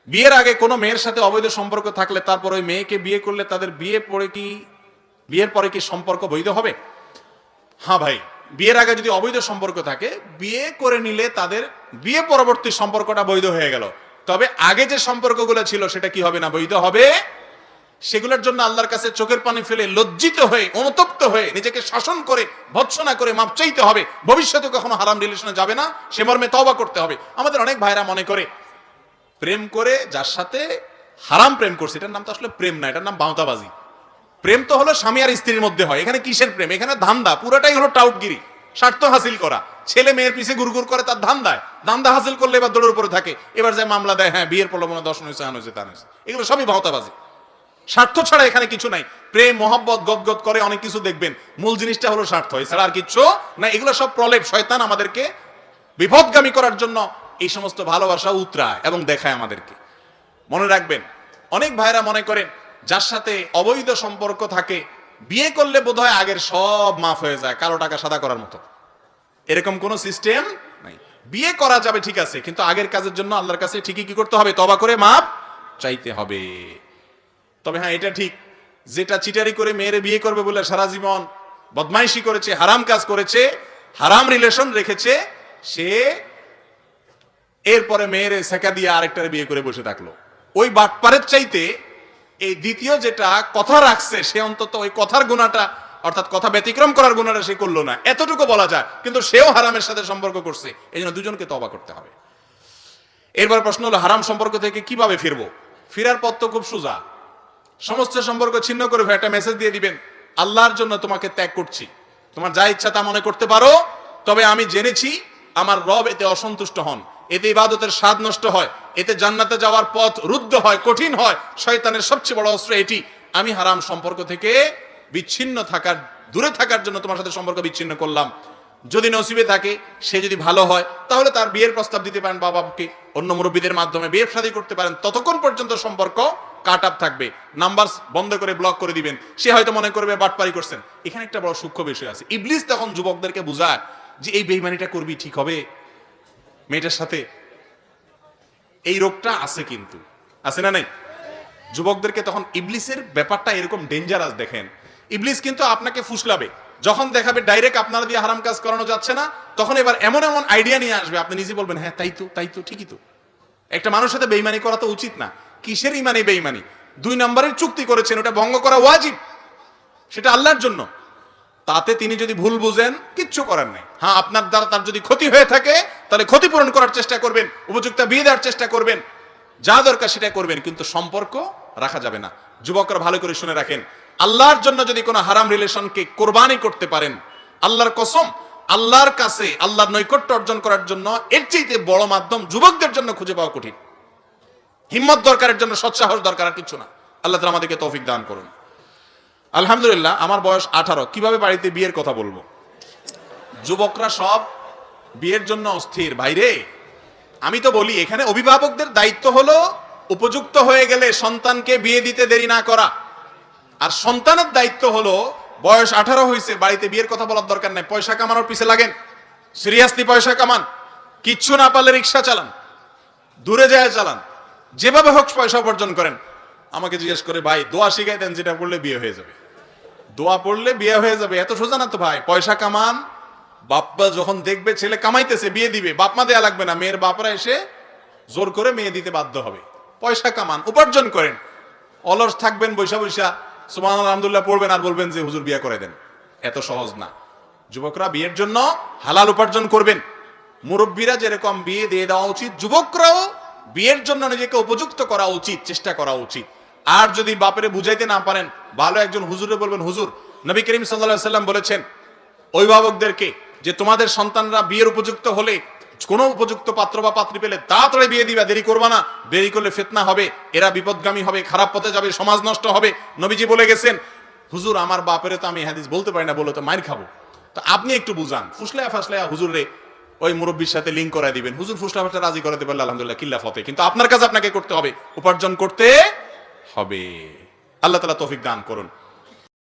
বিয়ের আগে কোনো মেয়ের সাথে অবৈধ সম্পর্ক থাকলে তারপর ওই মেয়েকে বিয়ে করলে তাদের বিয়ের পরে কি সম্পর্ক বৈধ হবে? হ্যাঁ ভাই, বিয়ের আগে যদি অবৈধ সম্পর্ক থাকে, বিয়ে করে নিলে তাদের বিয়ে পরবর্তী সম্পর্কটা বৈধ হয়ে গেল। তবে আগে যে সম্পর্কগুলো ছিল সেটা কি হবে না, বৈধ হবে। সেগুলোর জন্য আল্লাহর কাছে চোখের পানি ফেলে লজ্জিত হয়ে অনুতপ্ত হয়ে নিজেকে শাসন করে ভৎসনা করে মাপ চাইতে হবে। ভবিষ্যতে কখনো হারাম রিলেশনে যাবে না, সে মর্মে তওবা করতে হবে। আমাদের অনেক ভাইরা মনে করে প্রেম করে যার সাথে হারাম প্রেম করছে, এটার নাম তো আসলে প্রেম না, এটার নাম বাউতাবাজি। প্রেম তো হলো স্বামী আর স্ত্রীর মধ্যে হয়। এখানে কিসের প্রেম? এখানে ধান্দা, পুরোটাই হলো টাউটগিরি, স্বার্থ হাসিল করা। ছেলে মেয়ের পিছে গুড়গুড় করে তার ধান্দা হাসিল করলে এবার দৌড়ের উপরে থাকে, এবার যে মামলা দেয়, হ্যাঁ বিয়ের প্রলোভনে দর্শন হয়েছে, আন হয়েছে, তান হয়েছে। এগুলো সবই বাউতাবাজি, স্বার্থ ছাড়া এখানে কিছু নাই। প্রেম মহব্বত গদগদ করে অনেক কিছু দেখবেন, মূল জিনিসটা হলো স্বার্থ, এছাড়া আর কিচ্ছু না। এগুলো সব প্রলেপ, শয়তান আমাদেরকে বিপদগামী করার জন্য এই সমস্ত ভালোবাসা উতরায় এবং দেখায় আমাদেরকে। মনে রাখবেন, অনেক ভাইরা মনে করেন যার সাথে অবৈধ সম্পর্ক থাকে বিয়ে করলে বোধহয় আগের সব মাফ হয়ে যায়, কালো টাকা সাদা করার মতো। এরকম কোন সিস্টেম নাই। বিয়ে করা যাবে ঠিক আছে, কিন্তু আগের কাজের জন্য আল্লাহর কাছে ঠিকই কি করতে হবে? তওবা করে মাপ চাইতে হবে। তবে হ্যাঁ, এটা ঠিক, যেটা চিটারি করে মেয়েরে বিয়ে করবে বলে সারা জীবন বদমাইশি করেছে, হারাম কাজ করেছে, হারাম রিলেশন রেখেছে, সে এরপরে মেয়েরে সেকা দিয়ে আরেকটারে বিয়ে করে বসে থাকলো। ওই বাটপারের চাইতে এই দ্বিতীয় যেটা কথা রাখছে, সে অন্তত ওই কথার গুণাটা, অর্থাৎ কথা ব্যতিক্রম করার গুণাটা সে করলো না, এতটুকু বলা যায়। কিন্তু সেও হারামের সাথে সম্পর্ক করছে, এই জন্য দুজনকে তওবা করতে হবে। এরপর প্রশ্ন হলো, হারাম সম্পর্ক থেকে কিভাবে ফিরবো? ফিরার পথ তো খুব সোজা। সমস্ত সম্পর্ক ছিন্ন করে একটা মেসেজ দিয়ে দিবেন, আল্লাহর জন্য তোমাকে ত্যাগ করছি, তোমার যা ইচ্ছা তা মনে করতে পারো, তবে আমি জেনেছি আমার রব এতে অসন্তুষ্ট হন, এতে ইবাদতের স্বাদ নষ্ট হয়, এতে জান্নাতে যাওয়ার পথ রুদ্ধ হয়, কঠিন হয়। শয়তানের সবচেয়ে বড় অস্ত্র এটি। আমি হারাম সম্পর্ক থেকে দূরে থাকার জন্য তোমার সাথে সম্পর্ক বিচ্ছিন্ন করলাম। যদি নসিবে থাকে, সে যদি ভালো হয়, তাহলে তার বিয়ের প্রস্তাব দিতে পারেন বাবাকে, অন্য মুরব্বীদের মাধ্যমে বিয়ে শাদী করতে পারেন। ততক্ষণ পর্যন্ত সম্পর্ক কাট আপ থাকবে, নাম্বার বন্ধ করে ব্লক করে দিবেন। সে হয়তো মনে করবে বাটপারি করছেন। এখানে একটা বড় সূক্ষ্ম বিষয় আছে। ইবলিস তখন যুবকদেরকে বুঝায় যে এই বেঈমানিটা করবি, ঠিক হবে মেয়েটার সাথে, এই রোগটা আছে, কিন্তু আছে না নাই? যুবকদেরকে তখন ইবলিসের ব্যাপারটা এরকম ডেঞ্জারাস দেখেন। ইবলিস কিন্তু আপনাকে ফুসলাবে, যখন দেখাবে ডাইরেক্ট আপনারা দিয়ে হারাম কাজ করানো যাচ্ছে না, তখন এবার এমন এমন আইডিয়া নিয়ে আসবে, আপনি নিজে বলবেন হ্যাঁ তাই তো ঠিকই তো। একটা মানুষের সাথে বেঈমানি করা তো উচিত না। কিসের ইমানি বেঈমানি? 2 নম্বরের চুক্তি করেছেন, ওটা ভঙ্গ করা ওয়াজিব, সেটা আল্লাহর জন্য। তাতে তিনি যদি ভুল বুঝেন, কিচ্ছু করার নাই। হ্যাঁ, আপনার দ্বারা তার যদি ক্ষতি হয়ে থাকে, তাহলে ক্ষতিপূরণ করার চেষ্টা করবেন, উপযুক্ত বিয়ে দেওয়ার চেষ্টা করবেন, যা দরকার সেটা করবেন, কিন্তু সম্পর্ক রাখা যাবে না। যুবকরা ভালো করে শুনে রাখেন, আল্লাহর জন্য যদি কোনো হারাম রিলেশনকে কোরবানি করতে পারেন, আল্লাহর কসম, আল্লাহর কাছে আল্লাহর নৈকট্য অর্জন করার জন্য এর চাইতে বড় মাধ্যম যুবকদের জন্য খুঁজে পাওয়া কঠিন। হিম্মত দরকারের জন্য সৎসাহস দরকার, আর কিছু না। আল্লাহ তাআলা আমাদেরকে তৌফিক দান করুন। আলহামদুলিল্লাহ, আমার বয়স 18। কিভাবে বাড়িতে বিয়ের কথা বলবো? যুবকরা সব বিয়ের জন্য অস্থির। ভাইরে, আমি তো বলি, এখানে অভিভাবকদের দায়িত্ব হলো উপযুক্ত হয়ে গেলে সন্তানকে বিয়ে দিতে দেরি না করা। আর সন্তানের দায়িত্ব হলো বয়স 18 হয়েছে, বাড়িতে বিয়ের কথা বলার দরকার নাই। পয়সা কামানোর পিছে লাগেন, সিরিয়াসলি পয়সা কামান। কিচ্ছু না পারলে রিক্সা চালান, দূরে যায় চালান, যেভাবে হোক পয়সা উপার্জন করেন। আমাকে জিজ্ঞেস করে, ভাই দোয়া শিখাই দেন, যেটা পড়লে বিয়ে হয়ে যাবে। দোয়া পড়লে বিয়ে হয়ে যাবে, এত সোজা না তো ভাই। পয়সা কামান, বাপ্পা যখন দেখবে ছেলে কামাইতেছে বিয়ে দিবে, বাপমা দেয়া লাগবে না, মেয়ের বাপরা এসে জোর করে মেয়ে দিতে বাধ্য হবে। পয়সা কামান, উপার্জন করেন। অলস থাকবেন বৈশা বৈশা সুবহানাল্লাহ আলহামদুলিল্লাহ পড়বেন আর বলবেন যে হুজুর বিয়ে করে দেন, এত সহজ না। যুবকরা বিয়ের জন্য হালাল উপার্জন করবেন। মুরব্বীরা যেরকম বিয়ে দিয়ে দেওয়া উচিত, যুবকরাও বিয়ের জন্য নিজেকে উপযুক্ত করা উচিত, চেষ্টা করা উচিত। আর যদি বাপেরে বুঝাইতে না পারেন, ভালো একজন হুজুরে বলবেন, হুজুর নবী করিম সাল্লাল্লাহু আলাইহি সাল্লাম বলেছেন অভিভাবকদেরকে যে তোমাদের সন্তানরা বিয়ের উপযুক্ত হলে, কোনো উপযুক্ত পাত্র বা পাত্রী পেলে তাড়াতাড়ি বিয়ে দিবা, দেরি করবা না। দেরি করলে ফিতনা হবে, এরা বিপদগামী হবে, খারাপ পথে যাবে, সমাজ নষ্ট হবে। নবীজি বলে গেছেন, হুজুর আমার বাপেরে তো আমি হাদিস বলতে পারি না, বলে তো মাইর খাবো। তো আপনি একটু বুঝান, ফুসলায়া ফাসলায়া হুজুরে ওই মুরব্বীর সাথে লিঙ্ক করায় দিবেন। হুজুর ফুসলা ফাসলা রাজি করাতে পারলে আলহামদুলিল্লাহ কিল্লা ফতে, কিন্তু আপনার কাজ আপনাকে করতে হবে, উপার্জন করতে হবে। আল্লাহ তাআলা তৌফিক দান করুন।